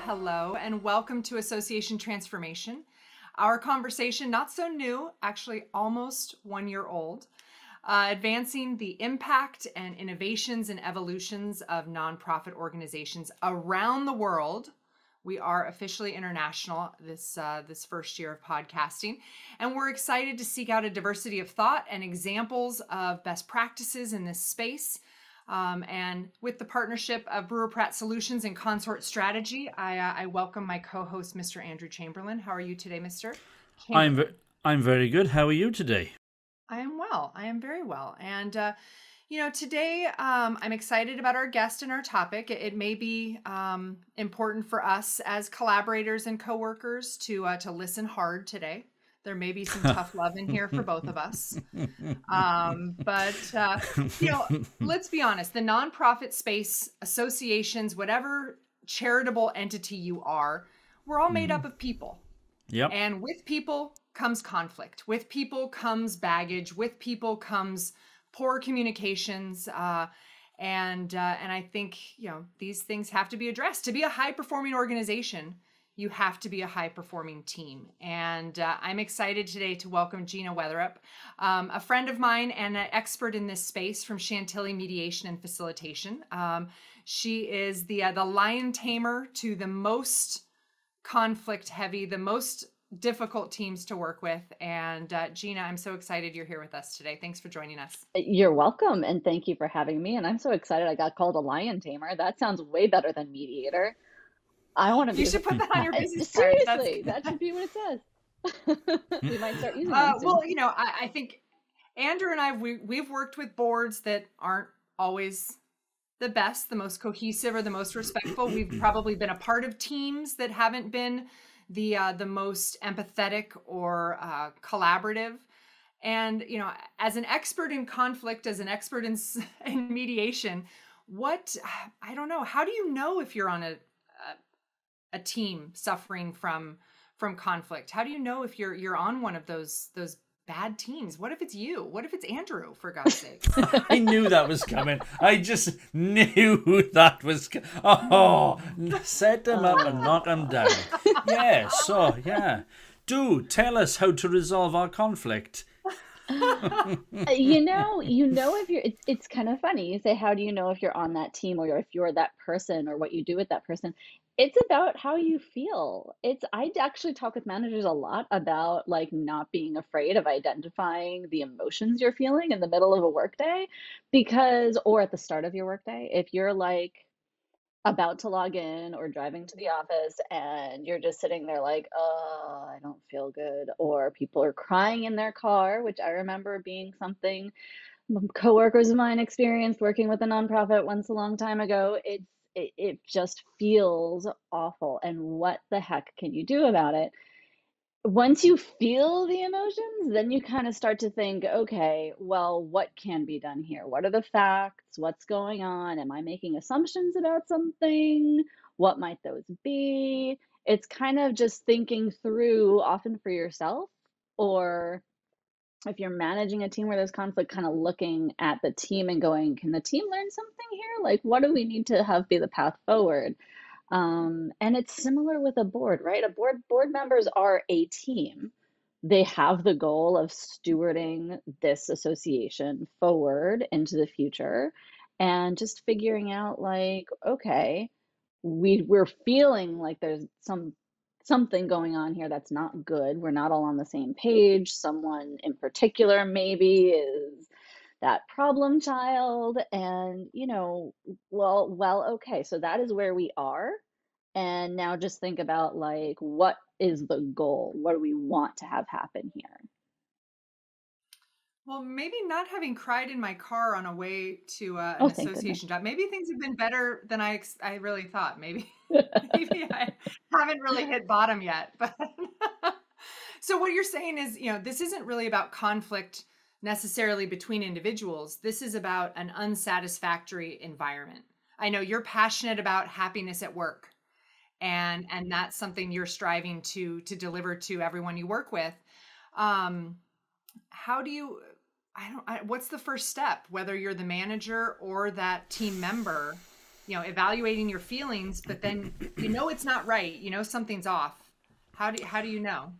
hello, and welcome to Association Transformation. Our conversation, not so new, actually almost 1 year old, advancing the impact and innovations and evolutions of nonprofit organizations around the world. We are officially international this first year of podcasting, and we're excited to seek out a diversity of thought and examples of best practices in this space. And with the partnership of Brewer Pratt Solutions and Consort Strategy, I welcome my co-host, Mr. Andrew Chamberlain. How are you today, Mr. Chamberlain? I'm very good. How are you today? I am well. I am very well. And today I'm excited about our guest and our topic. It may be important for us as collaborators and coworkers to listen hard today. There may be some tough love in here for both of us. But let's be honest, the nonprofit space, associations, whatever charitable entity you are, we're all made up of people. Yep. And with people comes conflict. With people comes baggage. With people comes poor communications. And I think, these things have to be addressed. To be a high-performing organization, you have to be a high-performing team. And I'm excited today to welcome Gina Weatherup, a friend of mine and an expert in this space from Chantilly Mediation and Facilitation. She is the lion tamer to the most conflict-heavy, the most difficult teams to work with. And Gina, I'm so excited you're here with us today. Thanks for joining us. You're welcome, and thank you for having me. And I'm so excited I got called a lion tamer. That sounds way better than mediator. I want to be. You should put that on your business card. Seriously, that should be what it says. We might start using it. Well, I think Andrew and I, we've worked with boards that aren't always the best, the most cohesive, or the most respectful. We've probably been a part of teams that haven't been the most empathetic or collaborative. And as an expert in conflict, as an expert in mediation, I don't know. How do you know if you're on a team suffering from conflict? How do you know if you're on one of those bad teams? What if it's you? What if it's Andrew, for God's sake? I knew that was coming. I just knew that was set them up and knock them down. Yeah, do tell us how to resolve our conflict. If you're, it's kind of funny. You say, how do you know if you're on that team or if you're that person or what you do with that person? It's about how you feel. I actually talk with managers a lot about not being afraid of identifying the emotions you're feeling in the middle of a workday, or at the start of your workday. If you're about to log in or driving to the office and you're just sitting there oh, I don't feel good, or people are crying in their car, which I remember being something coworkers of mine experienced working with a nonprofit once a long time ago. It just feels awful. And what the heck can you do about it? Once you feel the emotions, then you kind of start to think, okay, well, what can be done here? What are the facts? What's going on? Am I making assumptions about something? What might those be? It's kind of just thinking through, often for yourself, or if you're managing a team where there's conflict, kind of looking at the team and going, can the team learn something here? What do we need to have be the path forward? And it's similar with a board, right? Board members are a team. They have the goal of stewarding this association forward into the future, and just figuring out okay, we're feeling like there's something going on here that's not good. We're not all on the same page. Someone in particular maybe is that problem child, and okay, so that is where we are. And now just think about what is the goal? What do we want to have happen here? Well, maybe not having cried in my car on a way to an association job. Maybe things have been better than I really thought. Maybe I haven't really hit bottom yet. But so what you're saying is, this isn't really about conflict necessarily between individuals. This is about an unsatisfactory environment. I know you're passionate about happiness at work, and that's something you're striving to deliver to everyone you work with. How do you, what's the first step, whether you're the manager or that team member, evaluating your feelings, but then it's not right, something's off. How do you know?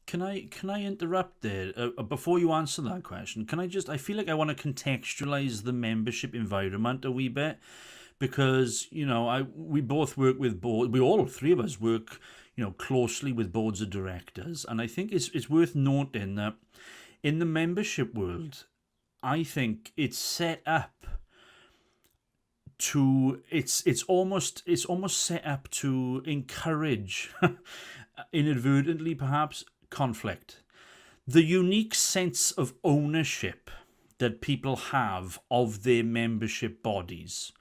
Can I interrupt there before you answer that question? I feel like I want to contextualize the membership environment a wee bit, because we both work with board. We all three of us work closely with boards of directors, and I think it's worth noting that in the membership world, I think it's set up to it's almost set up to encourage inadvertently perhaps conflict. The unique sense of ownership that people have of their membership bodies,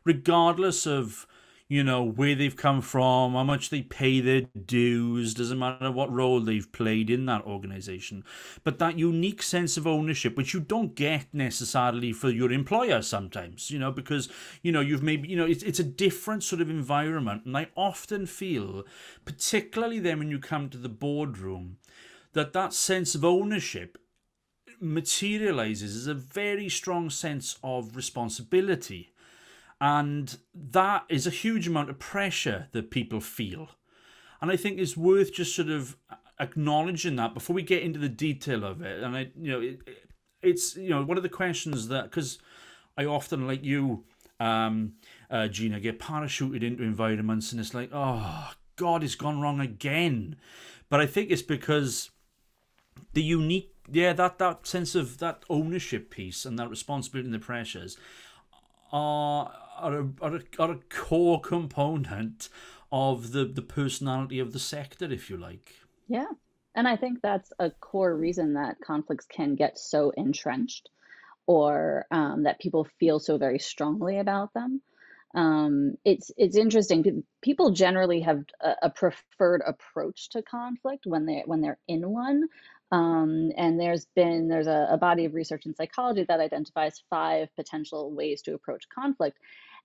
regardless of where they've come from, how much they pay their dues, doesn't matter what role they've played in that organization. But that unique sense of ownership, which you don't get necessarily for your employer sometimes, because, you've maybe, it's a different sort of environment. And I often feel, particularly then when you come to the boardroom, that sense of ownership materializes as a very strong sense of responsibility. And that is a huge amount of pressure that people feel. And I think it's worth just sort of acknowledging that before we get into the detail of it. And it's one of the questions that, because I often, like you, Gina, get parachuted into environments and it's like, oh God, it's gone wrong again. But I think it's because the unique, that sense of that ownership piece and that responsibility and the pressures are a core component of the personality of the sector, if you like. Yeah. And I think that's a core reason that conflicts can get so entrenched, or that people feel so very strongly about them. It's interesting. People generally have a preferred approach to conflict when they're in one. And there's a body of research in psychology that identifies 5 potential ways to approach conflict,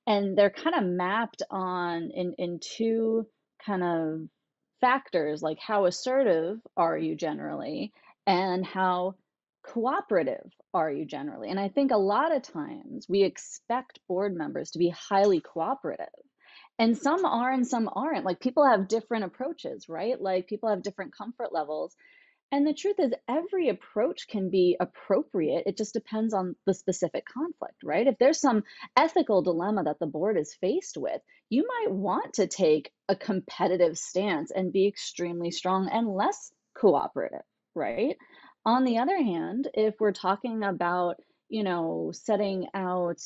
and they're kind of mapped on in 2 kind of factors, like how assertive are you generally, and how cooperative are you generally. And I think a lot of times we expect board members to be highly cooperative. And some are and some aren't. Like, people have different approaches, right? Like, people have different comfort levels. And the truth is, every approach can be appropriate. It just depends on the specific conflict, right? If there's some ethical dilemma that the board is faced with, you might want to take a competitive stance and be extremely strong and less cooperative, right? On the other hand, if we're talking about, setting out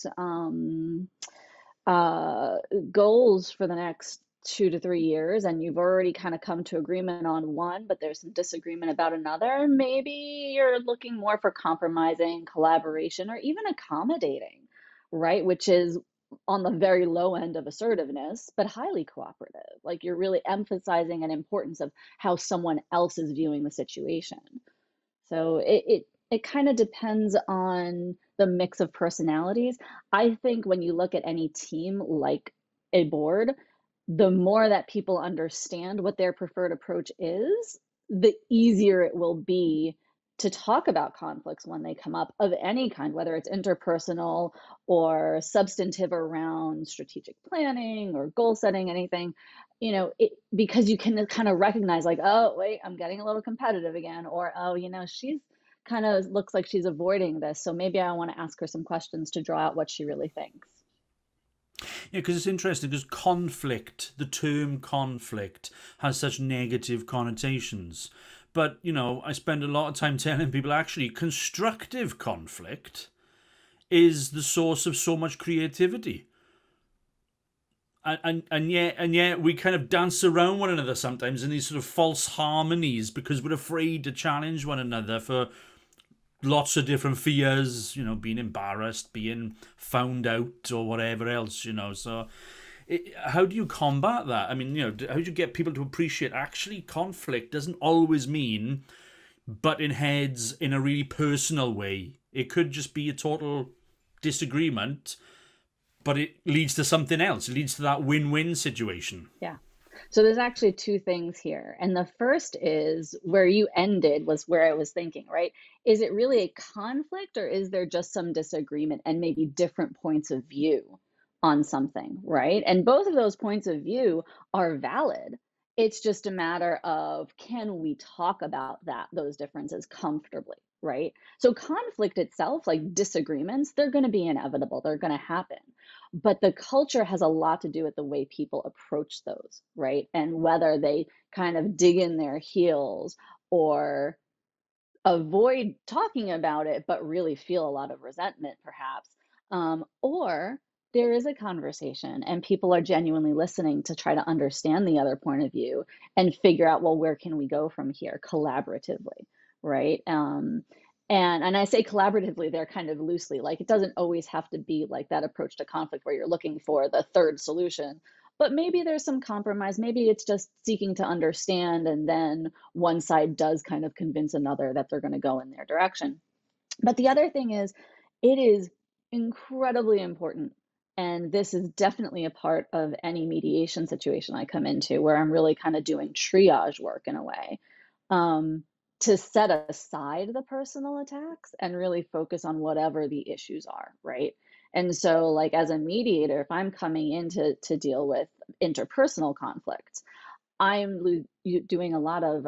goals for the next 2 to 3 years, and you've already kind of come to agreement on one, but there's some disagreement about another, maybe you're looking more for compromising, collaboration, or even accommodating, right? Which is on the very low end of assertiveness, but highly cooperative. Like, you're really emphasizing an importance of how someone else is viewing the situation. So it kind of depends on the mix of personalities. I think when you look at any team like a board, the more that people understand what their preferred approach is, the easier it will be to talk about conflicts when they come up of any kind, whether it's interpersonal or substantive around strategic planning or goal setting, anything, because you can kind of recognize, like, oh, wait, I'm getting a little competitive again, or, oh, she's kind of looks like she's avoiding this, so maybe I want to ask her some questions to draw out what she really thinks. Yeah, because it's interesting, because the term conflict has such negative connotations. But, I spend a lot of time telling people, actually, constructive conflict is the source of so much creativity. And yet we kind of dance around one another sometimes in these sort of false harmonies because we're afraid to challenge one another for lots of different fears, being embarrassed, being found out, or whatever else, So how do you combat that? I mean, how do you get people to appreciate actually conflict doesn't always mean butting heads in a really personal way. It could just be a total disagreement, but it leads to something else. It leads to that win-win situation. Yeah. So there's actually 2 things here. And the first is where you ended was where I was thinking, right? Is it really a conflict, or is there just some disagreement and maybe different points of view on something, right? And both of those points of view are valid. It's just a matter of, can we talk about those differences comfortably, right? So conflict itself, like disagreements, they're going to be inevitable. They're going to happen. But the culture has a lot to do with the way people approach those, right? And whether they kind of dig in their heels or avoid talking about it, but really feel a lot of resentment, perhaps. Or there is a conversation and people are genuinely listening to try to understand the other point of view and figure out, well, where can we go from here collaboratively, right? And I say collaboratively there kind of loosely, like it doesn't always have to be like that approach to conflict where you're looking for the third solution, but maybe there's some compromise. Maybe it's just seeking to understand, and then one side does kind of convince another that they're going to go in their direction. But the other thing is, it is incredibly important. And this is definitely a part of any mediation situation I come into where I'm really kind of doing triage work in a way, um, to set aside the personal attacks and really focus on whatever the issues are, right? And so, like as a mediator, if I'm coming in to deal with interpersonal conflicts, I'm doing a lot of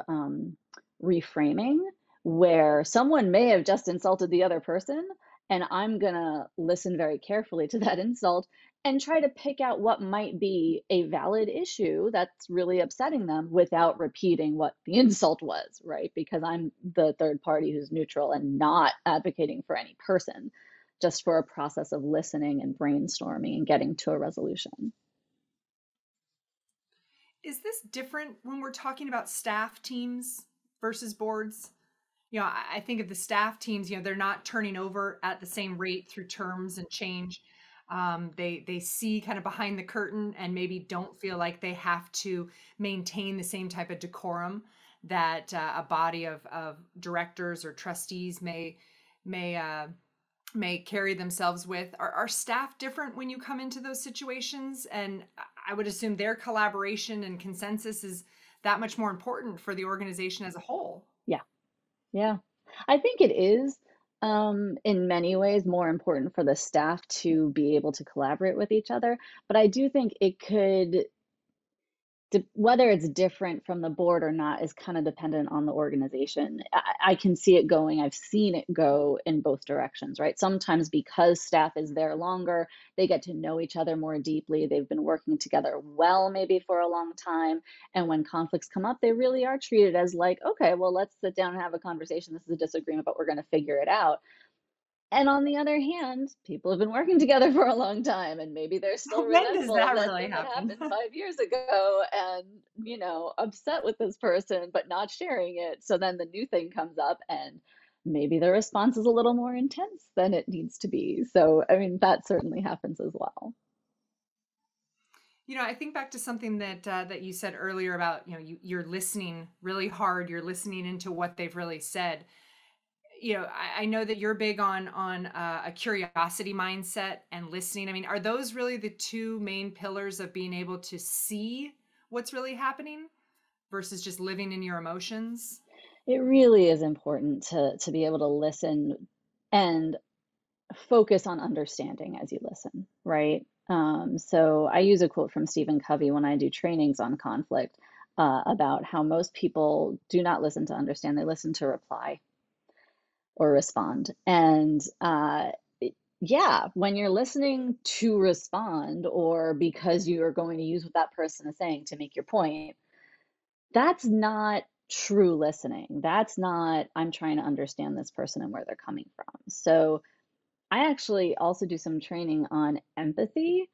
reframing where someone may have just insulted the other person, and I'm gonna listen very carefully to that insult and try to pick out what might be a valid issue that's really upsetting them without repeating what the insult was, right? Because I'm the third party who's neutral and not advocating for any person, just for a process of listening and brainstorming and getting to a resolution. Is this different when we're talking about staff teams versus boards? I think of the staff teams, they're not turning over at the same rate through terms and change. They see kind of behind the curtain and maybe don't feel like they have to maintain the same type of decorum that a body of directors or trustees may carry themselves with. Are staff different when you come into those situations? And I would assume their collaboration and consensus is that much more important for the organization as a whole. Yeah. Yeah, I think it is, in many ways more important for the staff to be able to collaborate with each other. But I do think it could, whether it's different from the board or not, is kind of dependent on the organization. I can see it going, I've seen it go in both directions, right? Sometimes because staff is there longer, they get to know each other more deeply. They've been working together well, maybe for a long time. And when conflicts come up, they really are treated as like, okay, well, let's sit down and have a conversation. This is a disagreement, but we're going to figure it out. And on the other hand, people have been working together for a long time, and maybe they're still When does resentful of that that really thing that happen? happened 5 years ago and, upset with this person, but not sharing it. So then the new thing comes up, and maybe the response is a little more intense than it needs to be. So, I mean, that certainly happens as well. I think back to something that you said earlier about, you're listening really hard, you're listening into what they've really said. I know that you're big on a curiosity mindset and listening. I mean, are those really the two main pillars of being able to see what's really happening versus just living in your emotions? It really is important to be able to listen and focus on understanding as you listen, right? So I use a quote from Stephen Covey when I do trainings on conflict, about how most people do not listen to understand, they listen to reply or respond. And yeah, when you're listening to respond, or because you are going to use what that person is saying to make your point, that's not true listening. That's not, I'm trying to understand this person and where they're coming from. So I actually also do some training on empathy,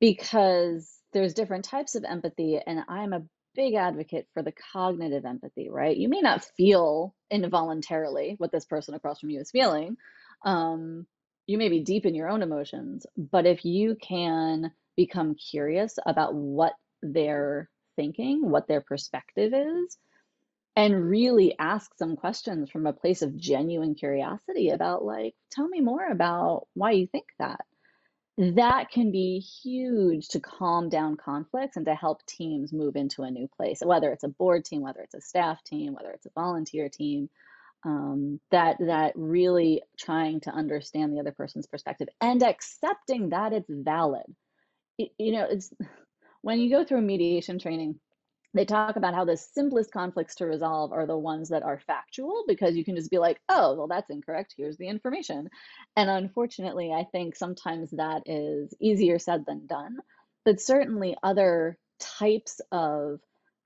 because there's different types of empathy, and I'm a big advocate for the cognitive empathy, right? You may not feel involuntarily what this person across from you is feeling. Um, you may be deep in your own emotions, but if you can become curious about what they're thinking, what their perspective is, and really ask some questions from a place of genuine curiosity about, like, tell me more about why you think that. That can be huge to calm down conflicts and to help teams move into a new place, whether it's a board team, whether it's a staff team, whether it's a volunteer team. That really trying to understand the other person's perspective and accepting that it's valid. It's when you go through mediation training, they talk about how the simplest conflicts to resolve are the ones that are factual, because you can just be like, oh, well, that's incorrect. Here's the information. And unfortunately, I think sometimes that is easier said than done. But certainly, other types of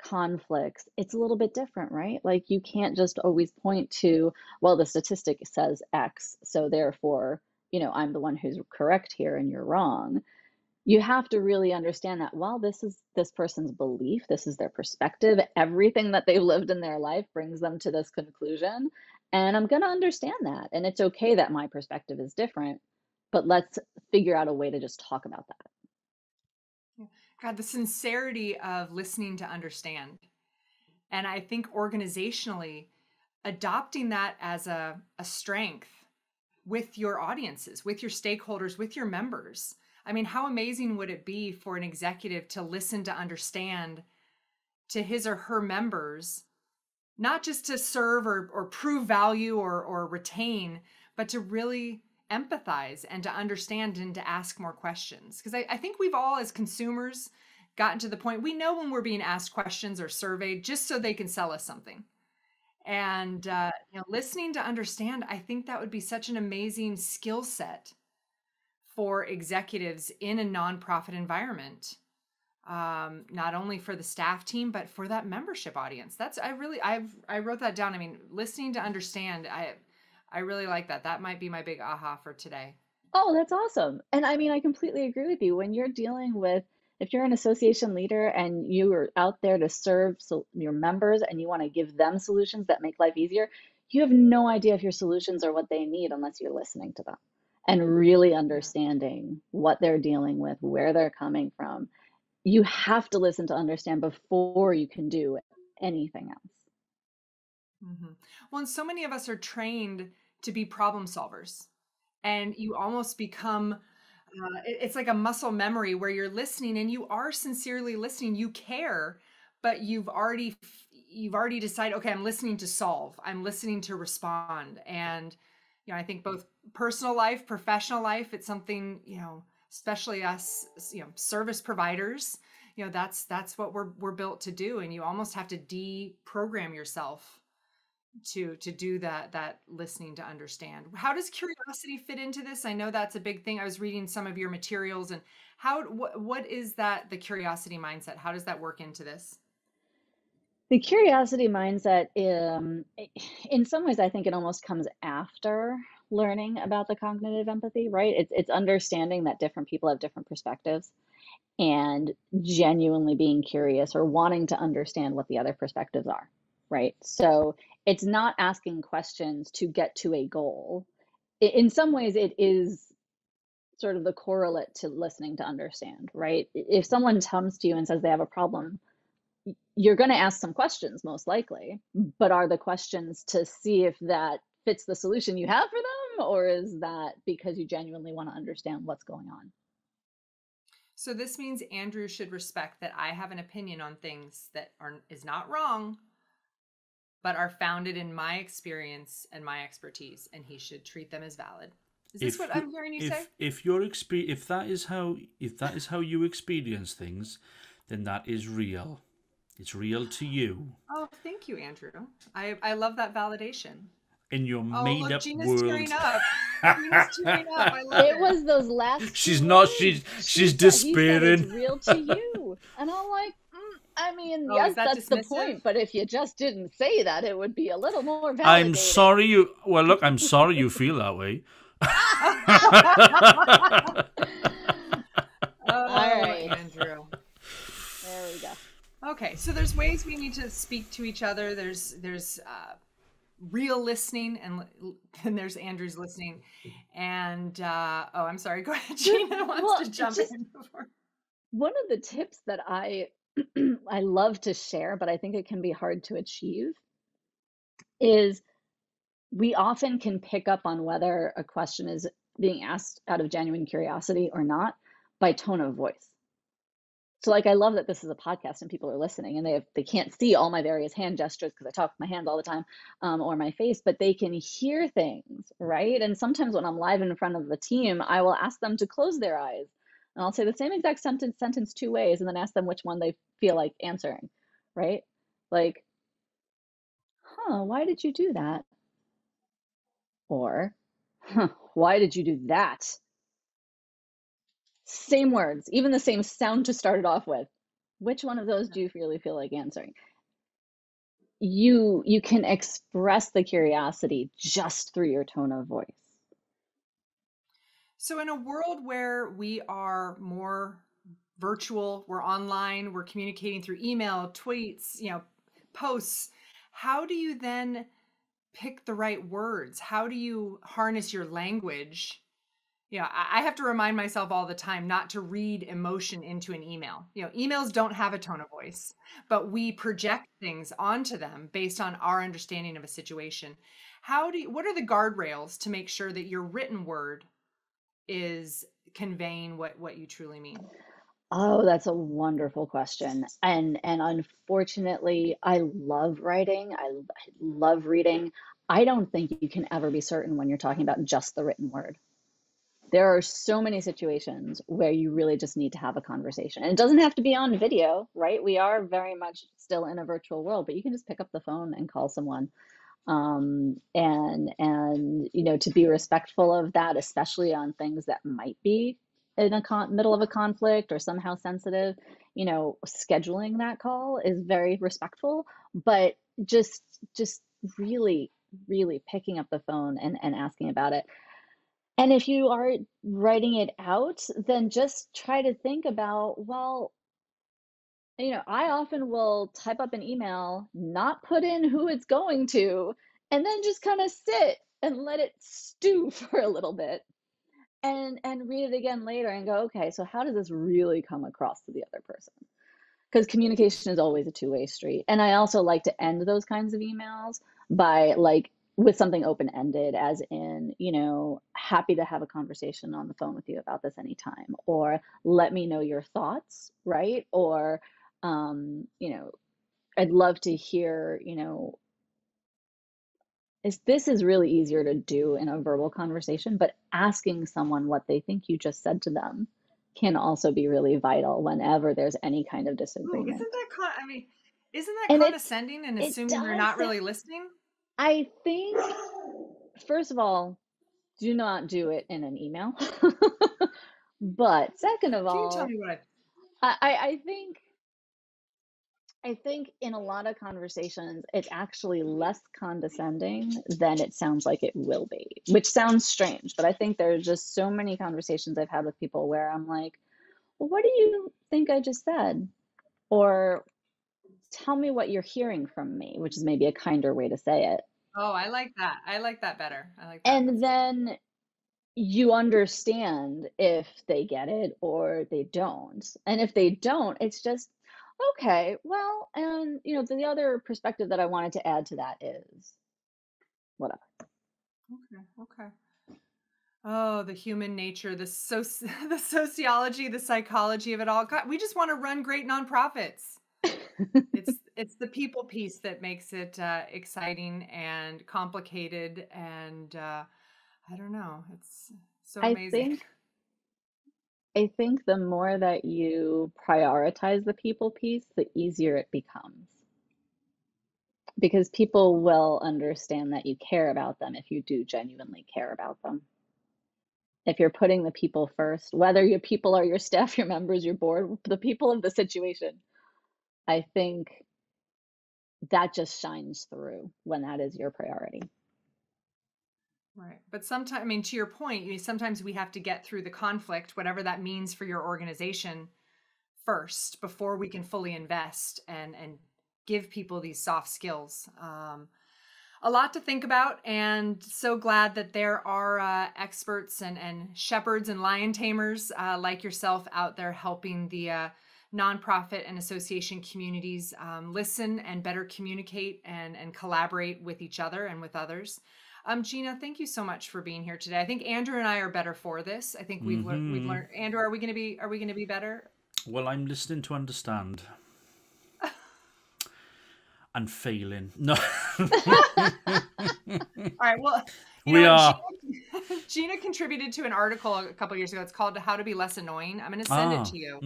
conflicts, it's a little bit different, right? Like, you can't just always point to, well, the statistic says X, so therefore, I'm the one who's correct here and you're wrong. You have to really understand that, well, this is this person's belief, this is their perspective, everything that they've lived in their life brings them to this conclusion, and I'm going to understand that. And it's okay that my perspective is different, but let's figure out a way to just talk about that. God, the sincerity of listening to understand. And I think organizationally, adopting that as a strength with your audiences, with your stakeholders, with your members. I mean, how amazing would it be for an executive to listen to understand to his or her members, not just to serve or prove value or retain, but to really empathize and to understand and to ask more questions. Because I think we've all, as consumers, gotten to the point we know when we're being asked questions or surveyed just so they can sell us something. And listening to understand, I think that would be such an amazing skill set for executives in a nonprofit environment, not only for the staff team but for that membership audience. I wrote that down. I mean, listening to understand, I really like that. That might be my big aha for today. Oh, that's awesome. And I mean, I completely agree with you. When you're dealing with, if you're an association leader and you are out there to serve your members and you want to give them solutions that make life easier, you have no idea if your solutions are what they need unless you're listening to them and really understanding what they're dealing with, where they're coming from. You have to listen to understand before you can do anything else. Mm-hmm. Well, and so many of us are trained to be problem solvers, and you almost become it's like a muscle memory where you're listening and you are sincerely listening, you care, but you've already decided, okay, I'm listening to solve, I'm listening to respond. And I think both personal life, professional life, it's something, especially us, service providers, that's what we're built to do. And you almost have to deprogram yourself to do that listening to understand. How does curiosity fit into this? I know that's a big thing. I was reading some of your materials, and what is that, the curiosity mindset? How does that work into this? The curiosity mindset, in some ways, I think it almost comes after learning about the cognitive empathy, right? It's understanding that different people have different perspectives and genuinely being curious or wanting to understand what the other perspectives are, right? So it's not asking questions to get to a goal. In some ways, it is sort of the correlate to listening to understand, right? If someone comes to you and says they have a problem, you're going to ask some questions, most likely, but are the questions to see if that fits the solution you have for them, or is that because you genuinely want to understand what's going on? So this means Andrew should respect that I have an opinion on things that is not wrong, but are founded in my experience and my expertise, and he should treat them as valid. Is this what I'm hearing you say? If that is how you experience things, then that is real. It's real to you. Oh, thank you, Andrew. I love that validation. In your made up Gina's world. Tearing up. Gina's tearing up. I love it. Was those last. She's not. She's despairing. It's real to you, and I'm like, I mean, yes, that's the point. But if you just didn't say that, it would be a little more validating. I'm sorry you. Well, look, I'm sorry you feel that way. All right, Andrew. There we go. Okay, so there's ways we need to speak to each other. There's real listening, and there's Andrew's listening. And I'm sorry. Go ahead, Gina wants to jump in before. One of the tips that I love to share, but I think it can be hard to achieve, is we often can pick up on whether a question is being asked out of genuine curiosity or not by tone of voice. So I love that this is a podcast and people are listening, and they can't see all my various hand gestures because I talk with my hands all the time, or my face, but they can hear things, right? And sometimes when I'm live in front of the team, I will ask them to close their eyes And I'll say the same exact sentence two ways and then ask them which one they feel like answering, right? Like, huh, why did you do that? Or, huh, why did you do that? Same words, even the same sound to start it off with. Which one of those do you really feel like answering? You can express the curiosity just through your tone of voice. So in a world where we are more virtual, we're online, we're communicating through email, tweets, posts, how do you then pick the right words? How do you harness your language? I have to remind myself all the time not to read emotion into an email. Emails don't have a tone of voice, but we project things onto them based on our understanding of a situation. What are the guardrails to make sure that your written word is conveying what you truly mean? Oh, that's a wonderful question. And unfortunately, I love writing. I love reading. I don't think you can ever be certain when you're talking about just the written word. There are so many situations where you really just need to have a conversation. And it doesn't have to be on video, right? We are very much still in a virtual world, but you can just pick up the phone and call someone. And to be respectful of that, especially on things that might be in a middle of a conflict or somehow sensitive, scheduling that call is very respectful, but just really, really picking up the phone and asking about it. And if you are writing it out, then just try to think about, well, I often will type up an email, not put in who it's going to, and then just kind of sit and let it stew for a little bit and read it again later and go, okay, so how does this really come across to the other person? Because communication is always a two-way street. And I also like to end those kinds of emails by with something open-ended, as in, happy to have a conversation on the phone with you about this anytime, or let me know your thoughts, right? Or, I'd love to hear, this is really easier to do in a verbal conversation, but asking someone what they think you just said to them can also be really vital whenever there's any kind of Ooh, disagreement. isn't that And condescending and it assuming they're does not sound, really listening? I think, first of all, do not do it in an email. But second of Can you tell all, me what I think in a lot of conversations, it's actually less condescending than it sounds like it will be, which sounds strange. But I think there's just so many conversations I've had with people where I'm like, well, what do you think I just said? Or tell me what you're hearing from me, which is maybe a kinder way to say it. Oh, I like that. I like that better. I like that. And That's good. then you understand if they get it or they don't. And if they don't, it's just, okay, well, and the other perspective that I wanted to add to that is whatever. Okay. Okay. Oh, the human nature, the sociology, the psychology of it all. God, we just want to run great nonprofits. It's the people piece that makes it exciting and complicated, and I don't know. It's so I amazing. think I think the more that you prioritize the people piece, the easier it becomes. Because people will understand that you care about them if you do genuinely care about them. If you're putting the people first, whether your people are your staff, your members, your board, the people of the situation, I think that just shines through when that is your priority. Right. But sometimes, I mean, to your point, sometimes we have to get through the conflict, whatever that means for your organization, first before we can fully invest and give people these soft skills. A lot to think about, and so glad that there are experts and shepherds and lion tamers like yourself out there helping the nonprofit and association communities listen and better communicate and collaborate with each other and with others. Gina, thank you so much for being here today. I think Andrew and I are better for this. I think we've learned. Andrew, are we going to be better? Well, I'm listening to understand. And failing. No. All right. Well, We are. Gina contributed to an article a couple years ago. It's called "How to Be Less Annoying." I'm going to send it to you,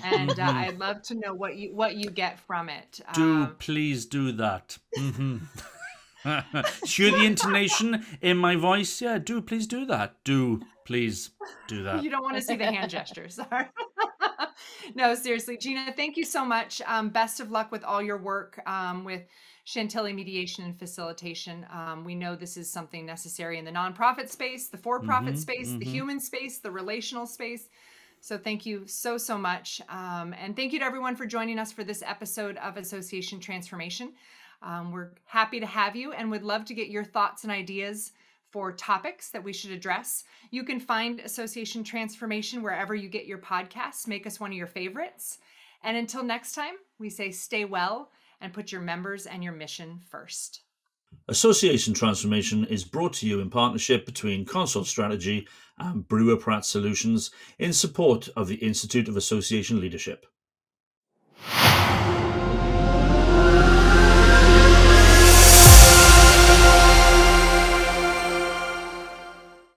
and I'd love to know what you get from it. Please do that. Hear the intonation in my voice? Yeah, please do that. Please do that. You don't want to see the hand gestures. Sorry. No, seriously, Gina, thank you so much. Best of luck with all your work with Chantilly mediation and facilitation. We know this is something necessary in the nonprofit space, the for-profit space, the human space, the relational space. So thank you so much. And thank you to everyone for joining us for this episode of Association Transformation. We're happy to have you and would love to get your thoughts and ideas for topics that we should address. You can find Association Transformation wherever you get your podcasts. Make us one of your favorites. And until next time, we say stay well and put your members and your mission first. Association Transformation is brought to you in partnership between Consult Strategy and Brewer Pratt Solutions in support of the Institute of Association Leadership.